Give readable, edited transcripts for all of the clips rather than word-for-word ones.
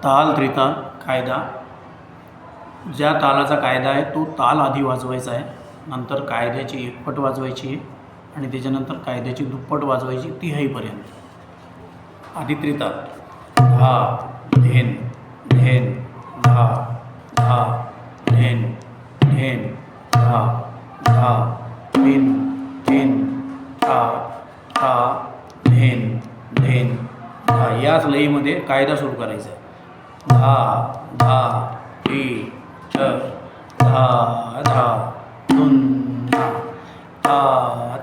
ताल त्रिताल कायदा. ज्या तालाचा कायदा आहे तो ताल आधी वाजवायचा आहे, नंतर कायद्याची एकपट वाजवायची आहे आणि त्याच्यानंतर कायद्याची दुप्पट वाजवायची तिहाईपर्यंत. आधी त्रिताल. धा धेन धेन धा धा धेन धेन धा धा धिन धिन धा धा धेन धेन धा. याच लयीमध्ये कायदा सुरू करायचा आहे. धा धा ठी ठ धा धा धुन्ना ता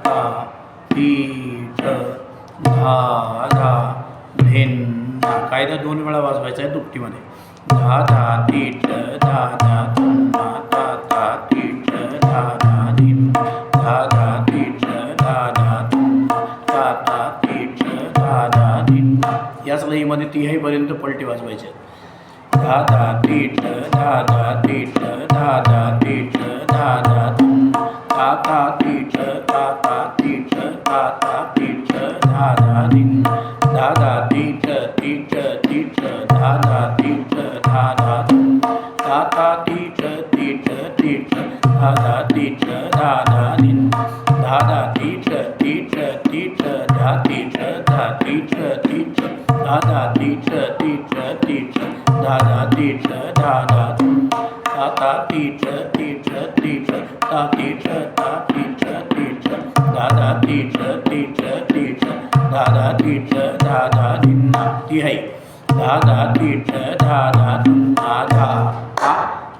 ता ठी ठ धा धा धिन्ना. कायदा 2 वेळा वाजवायचा आहे दुपटीमध्ये. धा धा ठी ठ धा धा धुन्ना ता ता ठी ठ धा धा धिन्ना धा धा ठी ठ धा धा धुन्ना ता ता ठी ठ धा धा धिन्ना. याच लयीमध्ये तिहाईपर्यंत पलटी वाजवायचे. धा धा ठी ठ धा धा ठी ठ धा धा ठी ठ धा धा धुन्ना ता ता ठी ठ ता ता ठी ठ ता ता ठी ठ धा धा धिन्ना धा धा ठी ठ ठी ठ ठी ठ धा धा ठी ठ धा धा धुन्ना ता ता ठी ठ ठी ठ ठी ठ धा धा ठी ठ धा धा धिन्ना धा धा ठी ठ ठी ठ ठी ठ धा ठी ठ धा ठी ठ ठी ठ धा धा ठी ठ ठी ठ ठी ठ धा धा ठी ठ धा धा धुन्ना ता ता ठी ठ ठी ठ ठी ठ ता ठी ठ ता ठी ठ ठी ठ धा धा ठी ठ ठी ठ ठी ठ धा धा ठी ठ धा धा धिन्ना. तिहाई. धा धा ठी ठ धा धा धुन्ना धा धा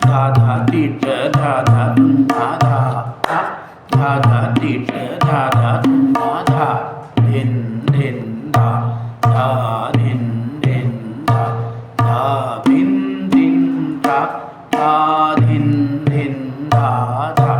धा धा ठी ठ धा धा धुन्ना धा धा धा धा ठी ठ धा धा धुन्ना धा धिन धिन धा धा धिन धिन धा धा धिन धिन धा धा धिन धिन धा धा.